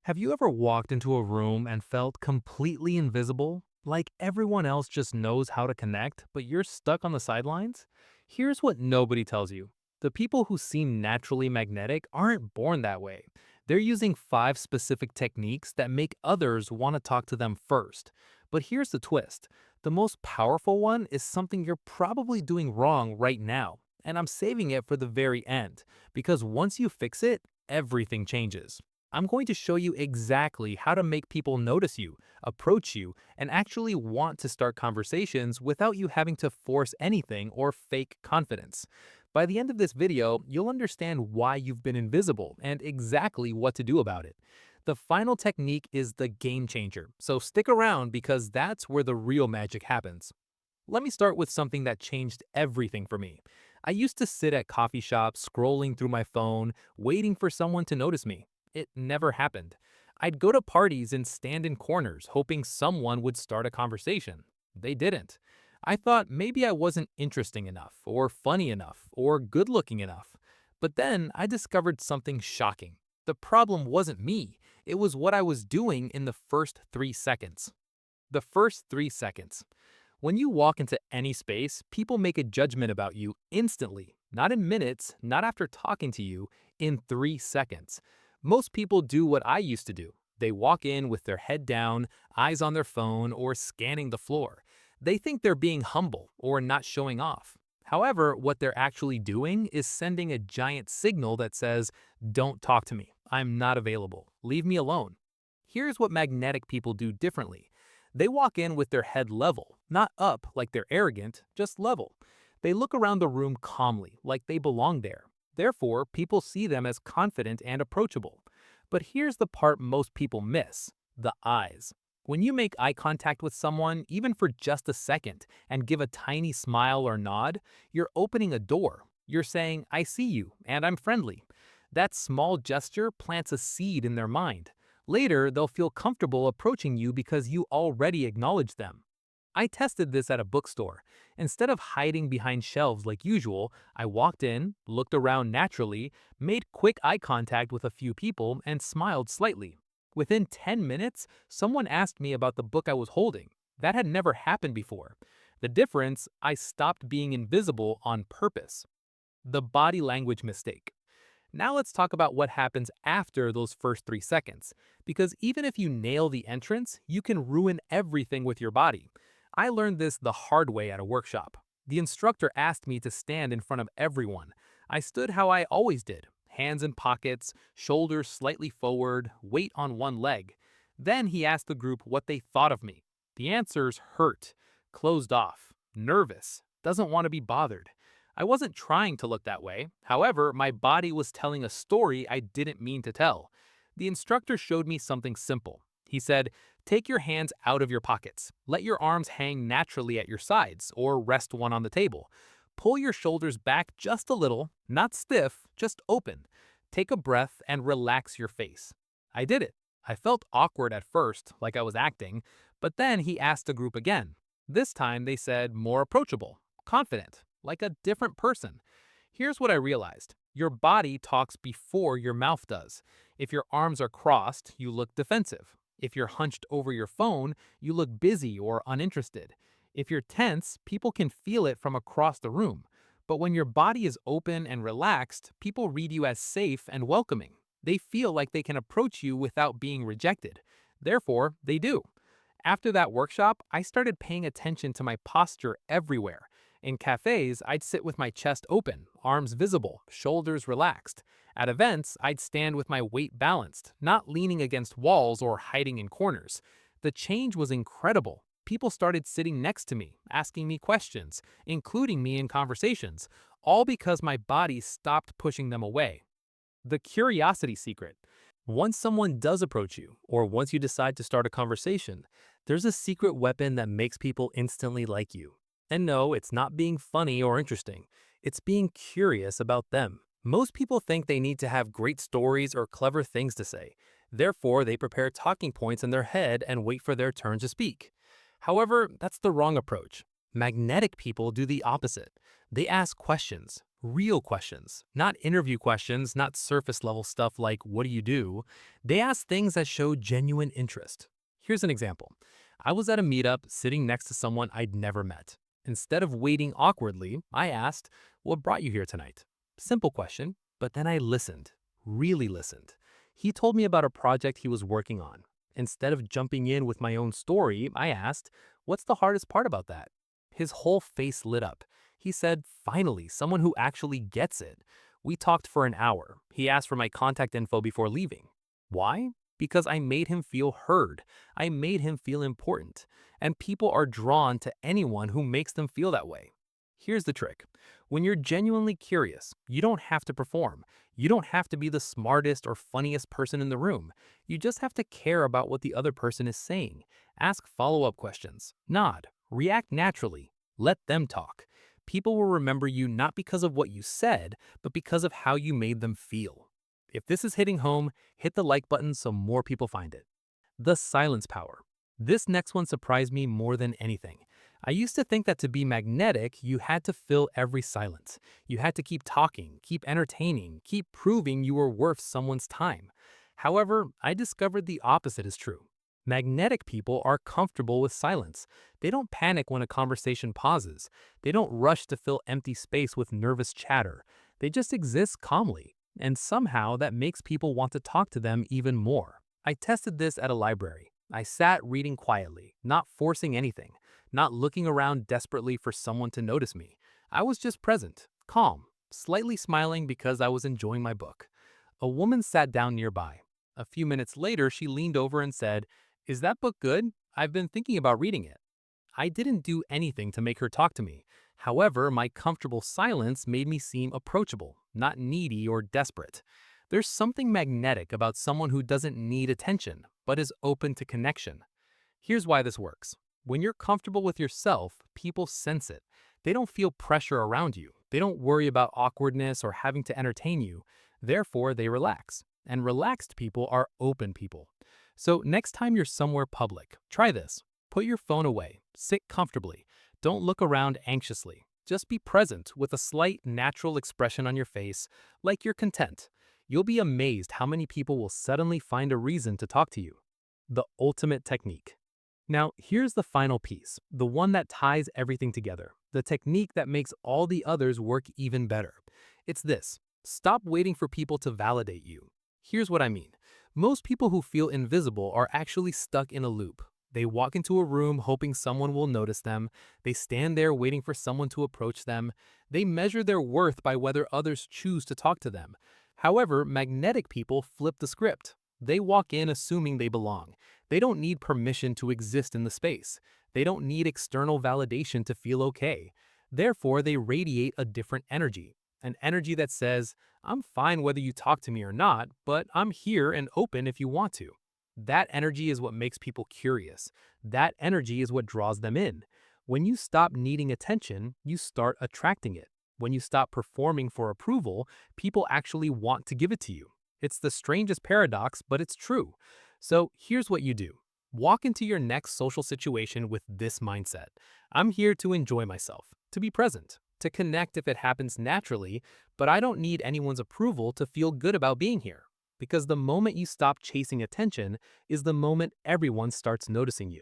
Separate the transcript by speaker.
Speaker 1: Have you ever walked into a room and felt completely invisible? Like everyone else just knows how to connect, but you're stuck on the sidelines? Here's what nobody tells you. The people who seem naturally magnetic aren't born that way. They're using 5 specific techniques that make others want to talk to them first. But here's the twist. The most powerful one is something you're probably doing wrong right now. And I'm saving it for the very end, because once you fix it, everything changes. I'm going to show you exactly how to make people notice you, approach you, and actually want to start conversations without you having to force anything or fake confidence. By the end of this video, you'll understand why you've been invisible and exactly what to do about it. The final technique is the game changer, so stick around because that's where the real magic happens. Let me start with something that changed everything for me. I used to sit at coffee shops, scrolling through my phone, waiting for someone to notice me. It never happened. I'd go to parties and stand in corners, hoping someone would start a conversation. They didn't. I thought maybe I wasn't interesting enough, or funny enough, or good looking enough. But then I discovered something shocking. The problem wasn't me, it was what I was doing in the first 3 seconds. The first 3 seconds. When you walk into any space, people make a judgment about you instantly, not in minutes, not after talking to you, in 3 seconds. Most people do what I used to do. They walk in with their head down, eyes on their phone, or scanning the floor. They think they're being humble or not showing off. However, what they're actually doing is sending a giant signal that says, "Don't talk to me. I'm not available. Leave me alone." Here's what magnetic people do differently. They walk in with their head level, not up like they're arrogant, just level. They look around the room calmly, like they belong there. Therefore, people see them as confident and approachable. But here's the part most people miss: the eyes. When you make eye contact with someone, even for just a second, and give a tiny smile or nod, you're opening a door. You're saying, "I see you, and I'm friendly." That small gesture plants a seed in their mind. Later, they'll feel comfortable approaching you because you already acknowledge them. I tested this at a bookstore. Instead of hiding behind shelves like usual, I walked in, looked around naturally, made quick eye contact with a few people, and smiled slightly. Within 10 minutes, someone asked me about the book I was holding. That had never happened before. The difference: I stopped being invisible on purpose. The body language mistake. Now let's talk about what happens after those first 3 seconds, because even if you nail the entrance, you can ruin everything with your body. I learned this the hard way at a workshop. The instructor asked me to stand in front of everyone. I stood how I always did, hands in pockets, shoulders slightly forward, weight on one leg. Then he asked the group what they thought of me. The answers hurt, closed off, nervous, doesn't want to be bothered. I wasn't trying to look that way. However, my body was telling a story I didn't mean to tell. The instructor showed me something simple. He said, "Take your hands out of your pockets. Let your arms hang naturally at your sides or rest one on the table. Pull your shoulders back just a little, not stiff, just open. Take a breath and relax your face." I did it. I felt awkward at first, like I was acting, but then he asked the group again. This time they said more approachable, confident, like a different person. Here's what I realized. Your body talks before your mouth does. If your arms are crossed, you look defensive. If you're hunched over your phone, you look busy or uninterested. If you're tense, people can feel it from across the room. But when your body is open and relaxed, people read you as safe and welcoming. They feel like they can approach you without being rejected. Therefore, they do. After that workshop, I started paying attention to my posture everywhere. In cafes, I'd sit with my chest open, arms visible, shoulders relaxed. At events, I'd stand with my weight balanced, not leaning against walls or hiding in corners. The change was incredible. People started sitting next to me, asking me questions, including me in conversations, all because my body stopped pushing them away. The curiosity secret. Once someone does approach you, or once you decide to start a conversation, there's a secret weapon that makes people instantly like you. And no, it's not being funny or interesting. It's being curious about them. Most people think they need to have great stories or clever things to say. Therefore, they prepare talking points in their head and wait for their turn to speak. However, that's the wrong approach. Magnetic people do the opposite. They ask questions, Real questions, not interview questions, not surface level stuff like, what do you do? They ask things that show genuine interest. Here's an example. I was at a meetup sitting next to someone I'd never met. Instead of waiting awkwardly, I asked, what brought you here tonight? Simple question, but then I listened, really listened. He told me about a project he was working on. Instead of jumping in with my own story, I asked, what's the hardest part about that? His whole face lit up. He said, finally, someone who actually gets it. We talked for an hour. He asked for my contact info before leaving. Why? Because I made him feel heard. I made him feel important. And people are drawn to anyone who makes them feel that way. Here's the trick. When you're genuinely curious, you don't have to perform. You don't have to be the smartest or funniest person in the room. You just have to care about what the other person is saying. Ask follow-up questions. Nod. React naturally. Let them talk. People will remember you not because of what you said, but because of how you made them feel. If this is hitting home, hit the like button so more people find it. The silence power. This next one surprised me more than anything. I used to think that to be magnetic, you had to fill every silence. You had to keep talking, keep entertaining, keep proving you were worth someone's time. However, I discovered the opposite is true. Magnetic people are comfortable with silence. They don't panic when a conversation pauses. They don't rush to fill empty space with nervous chatter. They just exist calmly. And somehow that makes people want to talk to them even more. I tested this at a library. I sat reading quietly, not forcing anything, not looking around desperately for someone to notice me. I was just present, calm, slightly smiling because I was enjoying my book. A woman sat down nearby. A few minutes later, she leaned over and said, is that book good? I've been thinking about reading it. I didn't do anything to make her talk to me. However, my comfortable silence made me seem approachable, not needy or desperate. There's something magnetic about someone who doesn't need attention, but is open to connection. Here's why this works. When you're comfortable with yourself, people sense it. They don't feel pressure around you. They don't worry about awkwardness or having to entertain you. Therefore, they relax. And relaxed people are open people. So next time you're somewhere public, try this. Put your phone away. Sit comfortably. Don't look around anxiously. Just be present with a slight natural expression on your face, like you're content. You'll be amazed how many people will suddenly find a reason to talk to you. The ultimate technique. Now, here's the final piece, the one that ties everything together, the technique that makes all the others work even better. It's this. Stop waiting for people to validate you. Here's what I mean. Most people who feel invisible are actually stuck in a loop. They walk into a room hoping someone will notice them. They stand there waiting for someone to approach them. They measure their worth by whether others choose to talk to them. However, magnetic people flip the script. They walk in assuming they belong. They don't need permission to exist in the space. They don't need external validation to feel okay. Therefore, they radiate a different energy. An energy that says, I'm fine whether you talk to me or not, but I'm here and open if you want to. That energy is what makes people curious. That energy is what draws them in. When you stop needing attention, you start attracting it. When you stop performing for approval, people actually want to give it to you. It's the strangest paradox, but it's true. So here's what you do. Walk into your next social situation with this mindset. I'm here to enjoy myself, to be present, to connect if it happens naturally, but I don't need anyone's approval to feel good about being here. Because the moment you stop chasing attention is the moment everyone starts noticing you.